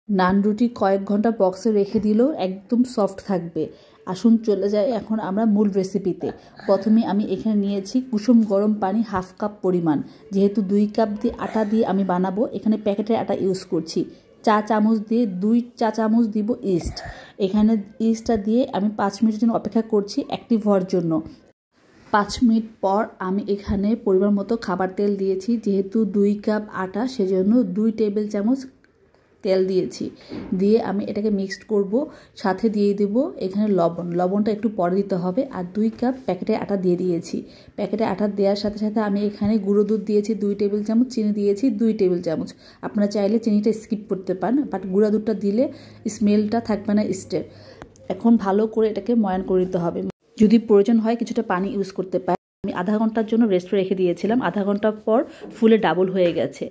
নান রুটি কয়েক ঘন্টা বক্সে রেখে দিলেও একদম সফট থাকবে। আসুন চলে যাই এখন আমরা মূল রেসিপিতে। প্রথমে আমি এখানে নিয়েছি কুসুম গরম পানি হাফ কাপ পরিমাণ। যেহেতু 2 কাপ দিয়ে আটা দিয়ে আমি বানাবো, এখানে প্যাকেটের আটা ইউজ করছি। চা চামচ দিয়ে 2 চা চামচ দিব ইস্ট। এখানে ইস্টটা দিয়ে আমি 5 মিনিটের জন্য অপেক্ষা করছি অ্যাক্টিভ হওয়ার জন্য। 5 মিনিট পর আমি এখানে পরিমাণ মতো খাবার তেল দিয়েছি। যেহেতু 2 কাপ আটা, সেজন্য 2 টেবিল চামচ তেল দিয়েছি। দিয়ে আমি এটাকে মিক্সড করব। সাথে দিয়ে দেব এখানে লবণ। লবণটা একটু পরে দিতে হবে। আর 2 কাপ প্যাকেটে আটা দিয়ে দিয়েছি। প্যাকেটে আটা দেওয়ার সাথে সাথে আমি এখানে গুঁড়ো দুধ দিয়েছি 2 টেবিল চামচ, চিনি দিয়েছি 2 টেবিল চামচ। আপনারা চাইলে চিনিটা স্কিপ করতে পারেন, বাট গুঁড়া দুধটা দিলে স্মেলটা থাকবে না ইস্টের। এখন ভালো করে এটাকে ময়ান করে নিতে হবে। যদি প্রয়োজন হয় কিছুটা পানি ইউজ করতে পারেন। আমি আধা ঘন্টার জন্য রেস্টে রেখে দিয়েছিলাম। আধা ঘন্টা পর ফুলে ডাবল হয়ে গেছে,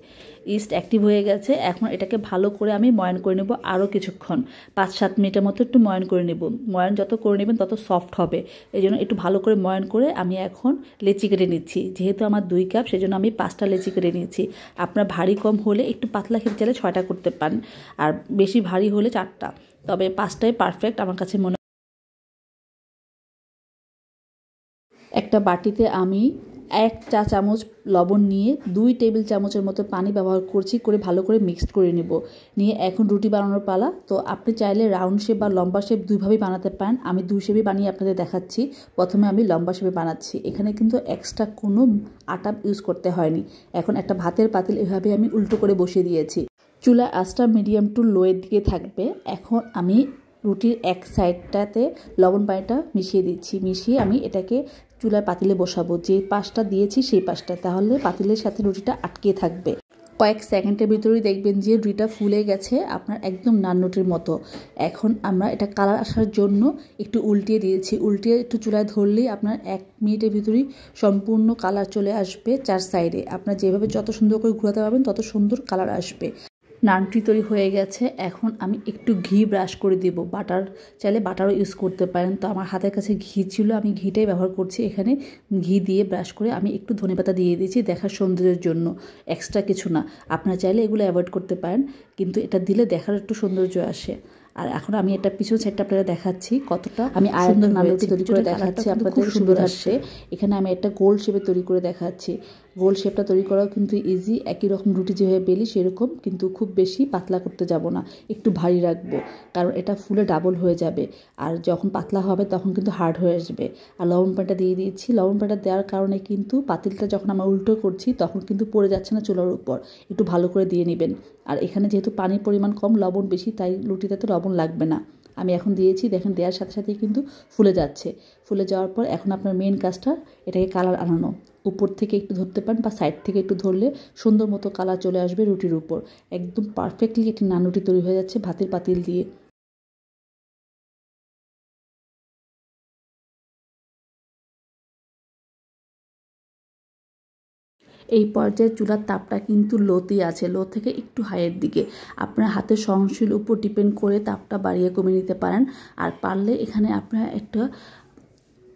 ইস্ট অ্যাক্টিভ হয়ে গেছে। এখন এটাকে ভালো করে আমি ময়ান করে নেব আরও কিছুক্ষণ, 5-7 মিনিটের মতো একটু ময়ান করে নেব। ময়ান যত করে নেবেন তত সফট হবে, এই জন্য একটু ভালো করে ময়ান করে আমি এখন লেচি কেটে নিচ্ছি। যেহেতু আমার 2 কাপ, সেজন্য আমি 5টা লেচি কেটে নিচ্ছি। আপনার ভারী কম হলে একটু পাতলা খেতে চাইলে 6টা করতে পারেন, আর বেশি ভারী হলে 4টা। তবে 5টাই পারফেক্ট আমার কাছে মনে। একটা বাটিতে আমি 1 চা চামচ লবণ নিয়ে 2 টেবিল চামচের মতো পানি ব্যবহার করছি, করে ভালো করে মিক্সড করে নেব। নিয়ে এখন রুটি বানানোর পালা। তো আপনি চাইলে রাউন্ড শেপ বা লম্বা শেপ দুইভাবেই বানাতে পারেন। আমি 2 শেপে বানিয়ে আপনাদের দেখাচ্ছি। প্রথমে আমি লম্বা শেপে বানাচ্ছি। এখানে কিন্তু এক্সট্রা কোনো আটা ইউজ করতে হয়নি। এখন একটা ভাতের পাতিল এভাবে আমি উল্টো করে বসিয়ে দিয়েছি। চুলার আঁচটা মিডিয়াম টু লোয়ের দিকে থাকবে। এখন আমি রুটির এক সাইডটাতে লবণ পানিটা মিশিয়ে দিচ্ছি। মিশিয়ে আমি এটাকে চুলার পাতিলে বসাবো। যে পাশটা দিয়েছি সেই পাশটা, তাহলে পাতিলের সাথে রুটিটা আটকে থাকবে। কয়েক সেকেন্ডের ভিতরেই দেখবেন যে রুটিটা ফুলে গেছে, আপনার একদম নান রুটির মতো। এখন আমরা এটা কালার আসার জন্য একটু উল্টিয়ে দিয়েছি। উল্টিয়ে একটু চুলায় ধরলেই আপনার 1 মিনিটের ভিতরেই সম্পূর্ণ কালার চলে আসবে 4 সাইডে। আপনার যেভাবে যত সুন্দর করে ঘোরাতে পারবেন তত সুন্দর কালার আসবে। নানটি তৈরি হয়ে গেছে। এখন আমি একটু ঘি ব্রাশ করে দেব। বাটার চাইলে বাটারও ইউজ করতে পারেন। তো আমার হাতের কাছে ঘি ছিল, আমি ঘিটাই ব্যবহার করছি। এখানে ঘি দিয়ে ব্রাশ করে আমি একটু ধনেপাতা দিয়ে দিয়েছি দেখার সৌন্দর্যের জন্য, এক্সট্রা কিছু না। আপনারা চাইলে এগুলো অ্যাভয়েড করতে পারেন, কিন্তু এটা দিলে দেখার একটু সৌন্দর্য আসে। আর এখন আমি এটা পিছন সাইডটা আপনারা দেখাচ্ছি কতটা আমি সুন্দর নান রুটি তৈরি করে দেখাচ্ছি আপনাদের, সুন্দর আসছে। এখানে আমি একটা গোল শেপে তৈরি করে দেখাচ্ছি। গোল শেপটা তৈরি করাও কিন্তু ইজি। একই রকম রুটি যেভাবে বেলি সেরকম, কিন্তু খুব বেশি পাতলা করতে যাব না, একটু ভারী রাখবো, কারণ এটা ফুলে ডাবল হয়ে যাবে। আর যখন পাতলা হবে তখন কিন্তু হার্ড হয়ে আসবে। আর লবণ পানিটা দিয়ে দিয়েছি। লবণ পানিটা দেওয়ার কারণে কিন্তু পাতিলটা যখন আমরা উল্টো করছি তখন কিন্তু পড়ে যাচ্ছে না চুলার উপর। একটু ভালো করে দিয়ে নেবেন। আর এখানে যেহেতু পানির পরিমাণ কম, লবণ বেশি, তাই রুটিতে লবণ লাগবে না। আমি এখন দিয়েছি, দেখেন দেওয়ার সাথে সাথেই কিন্তু ফুলে যাচ্ছে। ফুলে যাওয়ার পর এখন আপনার মেন কাজটা এটাকে কালার আনানো। উপর থেকে একটু ধরতে পারেন বা সাইড থেকে একটু ধরলে সুন্দর মতো কালার চলে আসবে রুটির উপর। একদম পারফেক্টলি একটি নান রুটি তৈরি হয়ে যাচ্ছে ভাতের পাতিল দিয়ে। এই পর্যায়ে চুলার তাপটা কিন্তু লোতেই আছে, লো থেকে একটু হাইয়ের দিকে। আপনার হাতের সহনশীল উপর ডিপেন্ড করে তাপটা বাড়িয়ে কমিয়ে নিতে পারেন। আর পারলে এখানে আপনার একটা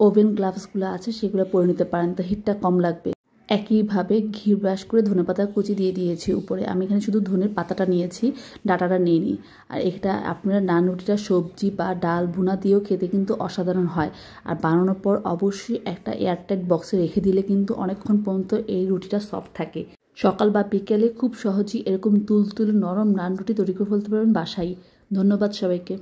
ওভেন গ্লাভসগুলো আছে সেগুলো পরে নিতে পারেন, তো হিটটা কম লাগবে। একইভাবে ঘি ব্রাশ করে ধনেপাতা কুচি দিয়ে দিয়েছি উপরে। আমি এখানে শুধু ধনের পাতাটা নিয়েছি, ডাটাটা নিইনি। আর এটা আপনারা নান রুটিটা সবজি বা ডাল ভুনা দিয়েও খেতে কিন্তু অসাধারণ হয়। আর বানানোর পর অবশ্যই একটা এয়ারটাইট বক্সে রেখে দিলে কিন্তু অনেকক্ষণ পর্যন্ত এই রুটিটা সফট থাকে। সকাল বা বিকেলে খুব সহজেই এরকম তুলতুলে নরম নান রুটি তৈরি করে ফেলতে পারবেন বাসায়। ধন্যবাদ সবাইকে।